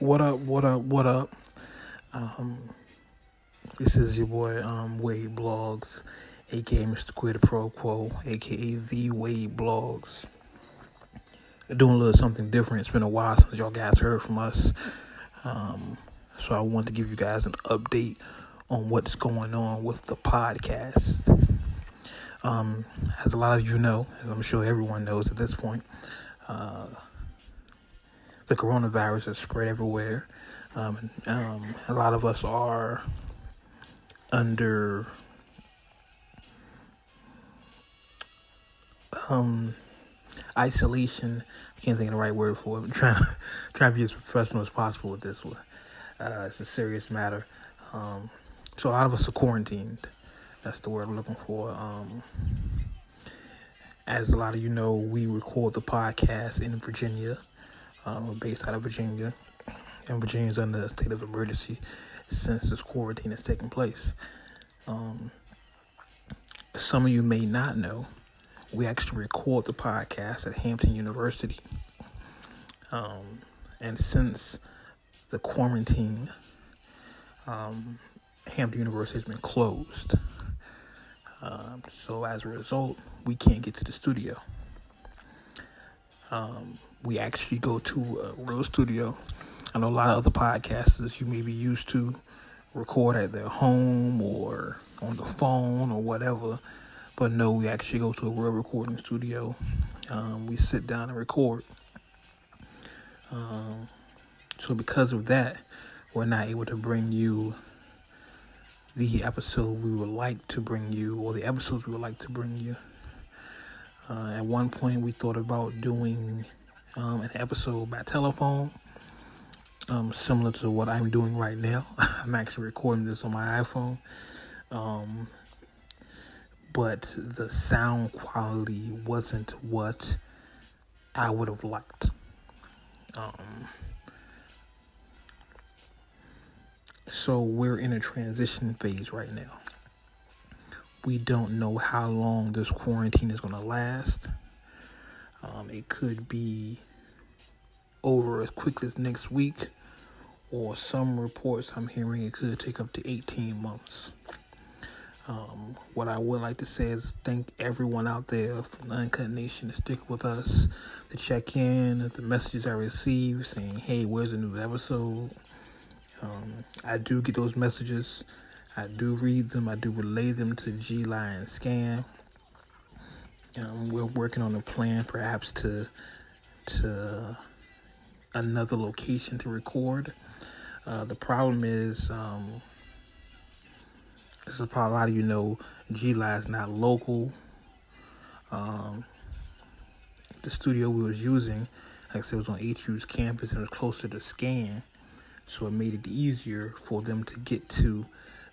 What up? What up? What up? This is your boy Wade Blogs, aka Mr. Quid Pro Quo, aka the Wade Blogs. Doing a little something different. It's been a while since y'all guys heard from us, so I want to give you guys an update on what's going on with the podcast. As a lot of you know, as I'm sure everyone knows at this point, the coronavirus has spread everywhere. A lot of us are under isolation. I can't think of the right word for it. I'm trying to be as professional as possible with this one. It's a serious matter. So a lot of us are quarantined. That's the word I'm looking for. As a lot of you know, we record the podcast in Virginia. We're based out of Virginia. And Virginia's under a state of emergency since this quarantine has taken place. Some of you may not know, we actually record the podcast at Hampton University. And since the quarantine, Hampton University has been closed. So as a result, we can't get to the studio. We actually go to a real studio. I know a lot of other podcasters you may be used to record at their home or on the phone or whatever. But no, we actually go to a real recording studio. We sit down and record. So because of that, we're not able to bring you the episode we would like to bring you, or the episodes we would like to bring you. At one point, we thought about doing an episode by telephone, similar to what I'm doing right now. I'm actually recording this on my iPhone. But the sound quality wasn't what I would have liked. So we're in a transition phase right now. We don't know how long this quarantine is going to last. It could be over as quick as next week, or some reports I'm hearing it could take up to 18 months. What I would like to say is thank everyone out there from the UNCUTnation to stick with us, to check in, the messages I receive saying, hey, where's the new episode? I do get those messages. I do read them. I do relay them to G-Line Scan. We're working on a plan perhaps to another location to record. The problem is, this is probably a lot of you know, G-Line is not local. The studio we was using, like I said, was on HU's campus and it was closer to Scan. So it made it easier for them to get to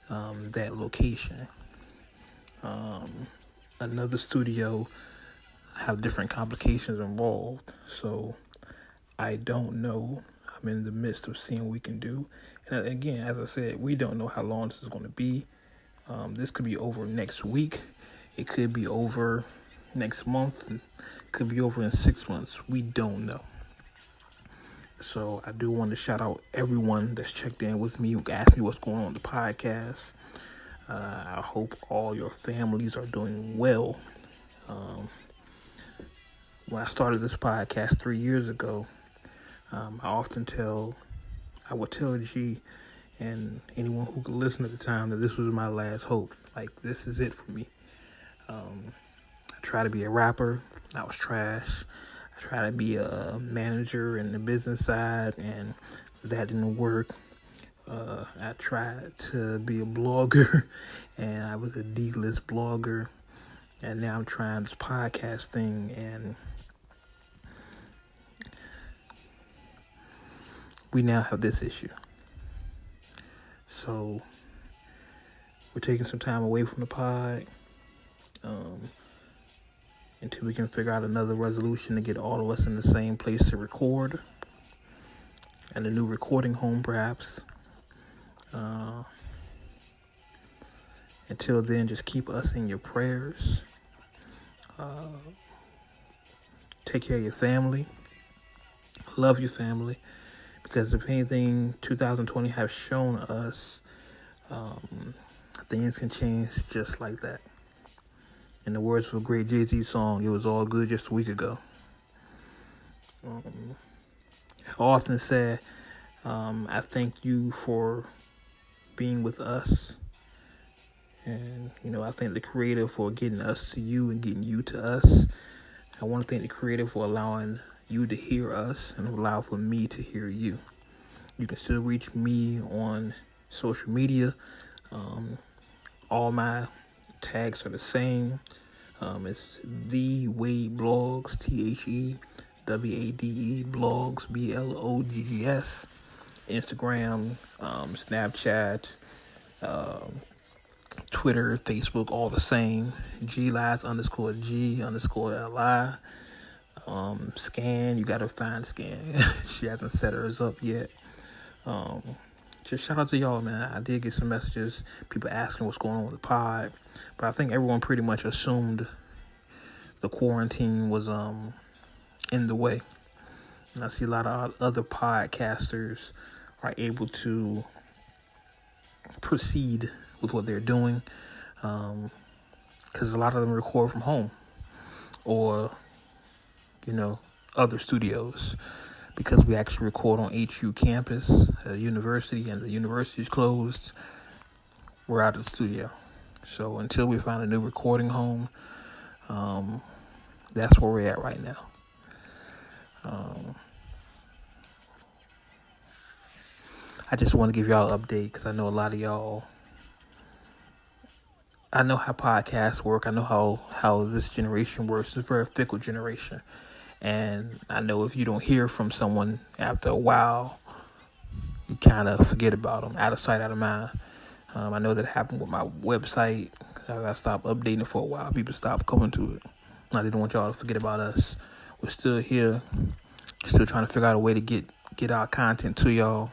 that location. Another studio have different complications involved. So I don't know. I'm in the midst of seeing what we can do. And again, as I said, we don't know how long this is going to be. This could be over next week. It could be over next month. It could be over in 6 months. We don't know. So I do want to shout out everyone that's checked in with me, who asked me what's going on with the podcast. I hope all your families are doing well. When I started this podcast 3 years ago, I would tell G and anyone who could listen at the time that this was my last hope. Like, this is it for me. I tried to be a rapper. I was trash. I tried to be a manager in the business side, and that didn't work. I tried to be a blogger, and I was a D-list blogger. And now I'm trying this podcast thing, and we now have this issue. So we're taking some time away from the pod until we can figure out another resolution to get all of us in the same place to record, and a new recording home perhaps. Until then, just keep us in your prayers. Take care of your family. Love your family. Because if anything, 2020 has shown us things can change just like that. In the words of a great Jay-Z song, it was all good just a week ago. I often say, I thank you for being with us. And, I thank the Creator for getting us to you and getting you to us. I want to thank the Creator for allowing you to hear us and allow for me to hear you. You can still reach me on social media. All my tags are the same. It's the Wade Blogs, THEWADE Blogs, BLOGGS. Instagram, Snapchat, Twitter, Facebook, all the same. GLies_G_LI. Scan, you gotta find Scan. She hasn't set hers up yet. Just shout out to y'all, man. I did get some messages, people asking what's going on with the pod, but I think everyone pretty much assumed the quarantine was in the way. And I see a lot of other podcasters are able to proceed with what they're doing, because a lot of them record from home or other studios, because we actually record on HU campus, a university, and the university is closed. We're out of the studio, so until we find a new recording home, that's where we're at right now. I just want to give y'all an update because I know a lot of y'all. I know how podcasts work. I know how this generation works. It's a very fickle generation. And I know if you don't hear from someone after a while, you kind of forget about them. Out of sight, out of mind. I know that happened with my website. I stopped updating it for a while. People stopped coming to it. I didn't want y'all to forget about us. We're still here. Still trying to figure out a way to get our content to y'all.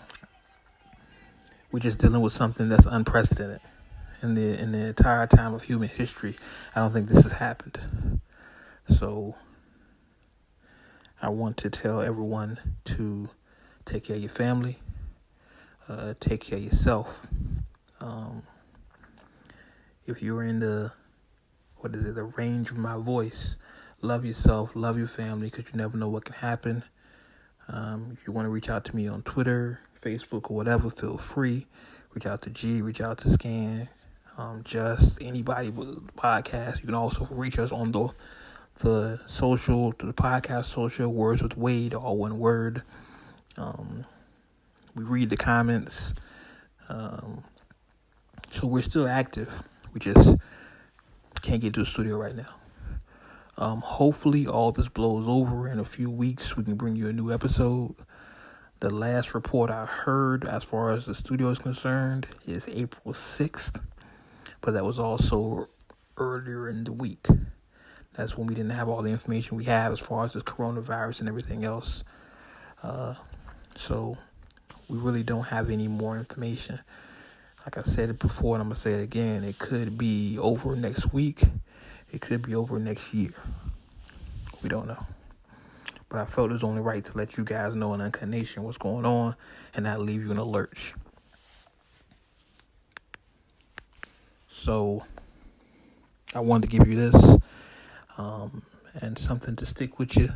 We're just dealing with something that's unprecedented. In the entire time of human history, I don't think this has happened. So I want to tell everyone to take care of your family, take care of yourself. If you're in the range of my voice, love yourself, love your family, because you never know what can happen. If you want to reach out to me on Twitter, Facebook, or whatever, feel free. Reach out to G, reach out to Scan, just anybody with a podcast. You can also reach us on the social, to the podcast social, Words with Wade, all one word. We read the comments. So we're still active. We just can't get to the studio right now. Hopefully all this blows over in a few weeks. We can bring you a new episode. The last report I heard as far as the studio is concerned is April 6th. But that was also earlier in the week. That's when we didn't have all the information we have as far as the coronavirus and everything else. So we really don't have any more information. Like I said it before, and I'm going to say it again. It could be over next week. It could be over next year. We don't know. But I felt it was only right to let you guys know in UNCUTnation what's going on and not leave you in a lurch. So I wanted to give you this and something to stick with you.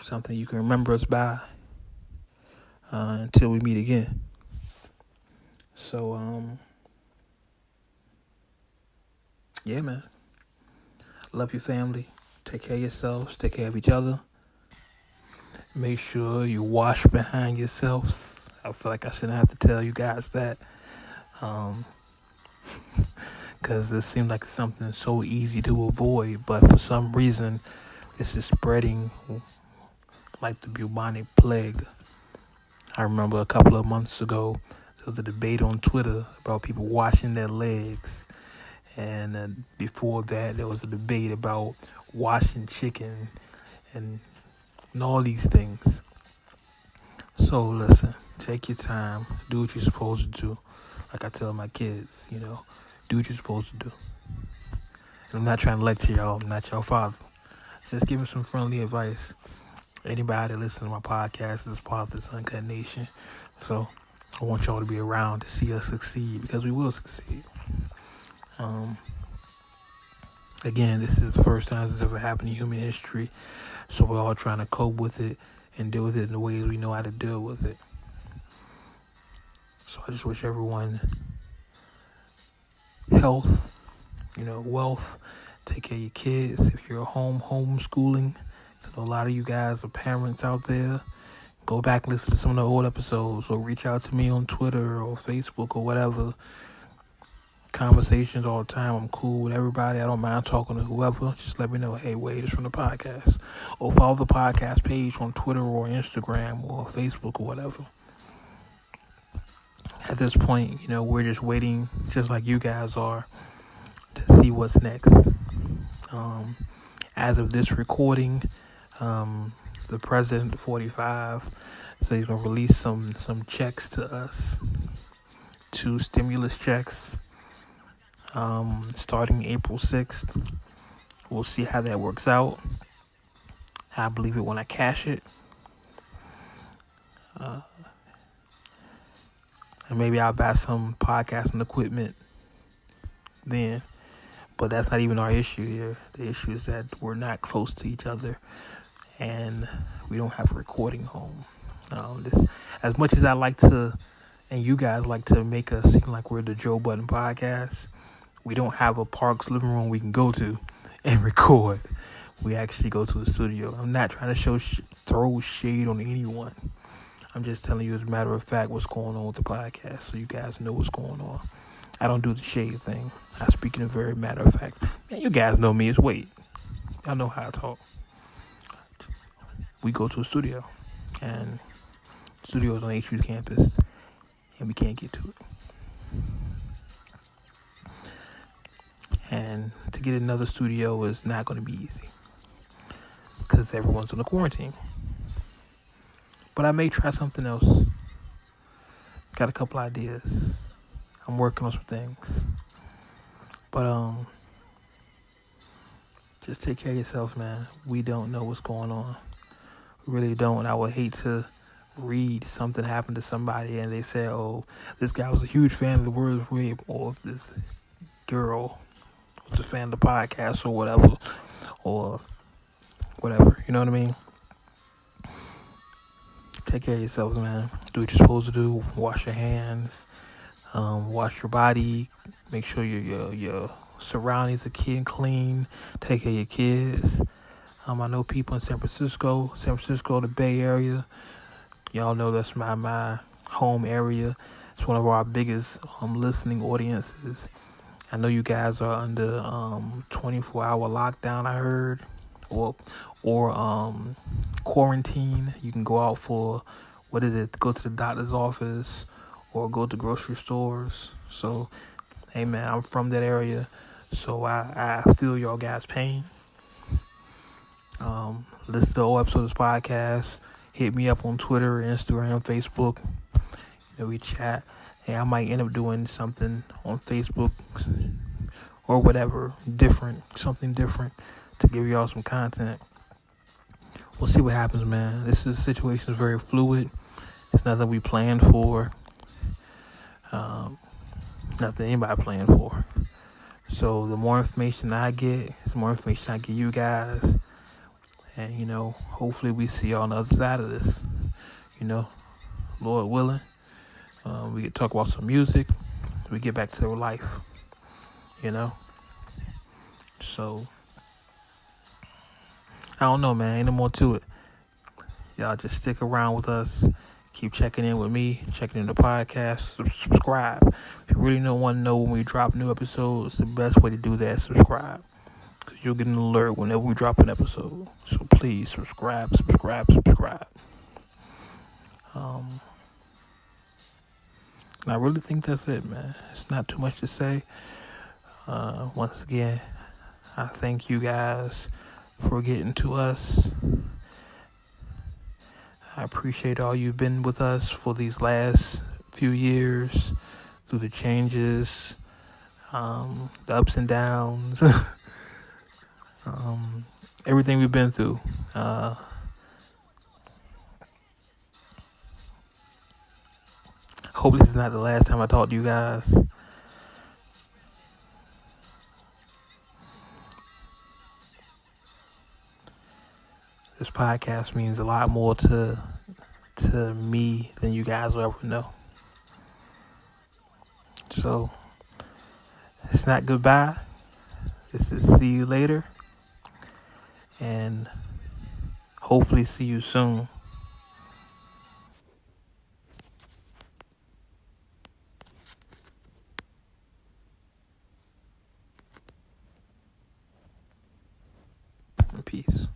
Something you can remember us by until we meet again. So, yeah, man. Love your family. Take care of yourselves. Take care of each other. Make sure you wash behind yourselves. I feel like I shouldn't have to tell you guys that. Because it seems like something so easy to avoid. But for some reason, this is spreading like the bubonic plague. I remember a couple of months ago, there was a debate on Twitter about people washing their legs. And before that, there was a debate about washing chicken and all these things. So listen, take your time, do what you're supposed to do. Like I tell my kids, do what you're supposed to do. And I'm not trying to lecture y'all, I'm not your father. Just give me some friendly advice. Anybody that listens to my podcast is part of this UNCUTnation. So I want y'all to be around to see us succeed, because we will succeed. Again, this is the first time this has ever happened in human history. So we're all trying to cope with it and deal with it in the ways we know how to deal with it. So I just wish everyone health, wealth. Take care of your kids. If you're homeschooling, so a lot of you guys are parents out there. Go back and listen to some of the old episodes, or reach out to me on Twitter or Facebook or whatever. Conversations all the time. I'm cool with everybody. I don't mind talking to whoever. Just let me know, hey, Wade is from the podcast. Or follow the podcast page on Twitter or Instagram or Facebook or whatever. At this point, we're just waiting, just like you guys are, to see what's next. As of this recording, the president, 45, so he's going to release some checks to us, 2 stimulus checks, starting April 6th. We'll see how that works out. I believe it when I cash it. And maybe I'll buy some podcasting equipment then. But that's not even our issue here. The issue is that we're not close to each other, and we don't have a recording home. As much as I like to, and you guys like to make us seem like we're the Joe Budden podcast, we don't have a Parks living room we can go to and record. We actually go to a studio. I'm not trying to throw shade on anyone. I'm just telling you, as a matter of fact, what's going on with the podcast, so you guys know what's going on. I don't do the shade thing. I speak in a very matter of fact. Man, you guys know me as Wade. Y'all know how I talk. We go to a studio, and the studio is on HU's campus, and we can't get to it. And to get another studio is not going to be easy, because everyone's on the quarantine. But I may try something else. Got a couple ideas. I'm working on some things. But just take care of yourself, man. We don't know what's going on. We really don't. I would hate to read something happened to somebody and they say, oh, this guy was a huge fan of the WordsWithWade, or this girl was a fan of the podcast or whatever. Or whatever. You know what I mean? Take care of yourselves, man. Do what you're supposed to do. Wash your hands. Wash your body. Make sure your surroundings are clean. Take care of your kids. I know people in San Francisco, the Bay Area. Y'all know that's my home area. It's one of our biggest listening audiences. I know you guys are under 24-hour lockdown, I heard, or quarantine. You can go out for, go to the doctor's office or go to grocery stores. So, hey man, I'm from that area, so I feel y'all guys' pain. Listen to all episodes of this podcast. Hit me up on Twitter, Instagram, Facebook. We chat. And I might end up doing something on Facebook or whatever, something different to give y'all some content. We'll see what happens, man. This situation is very fluid. It's nothing we planned for. Nothing anybody planned for. So the more information I get, the more information I give you guys. And, hopefully we see y'all on the other side of this. Lord willing. We can talk about some music. We get back to life. So, I don't know, man. Ain't no more to it. Y'all just stick around with us. Keep checking in with me, checking in the podcast. Subscribe. If you really don't want to know when we drop new episodes, the best way to do that is subscribe. Because you'll get an alert whenever we drop an episode. So please subscribe. And I really think that's it, man. It's not too much to say. Once again, I thank you guys for getting to us. I appreciate all you've been with us for these last few years, through the changes, the ups and downs, everything we've been through. hope this is not the last time I talk to you guys. This podcast means a lot more to me than you guys will ever know. So it's not goodbye. This is see you later. And hopefully see you soon. Peace.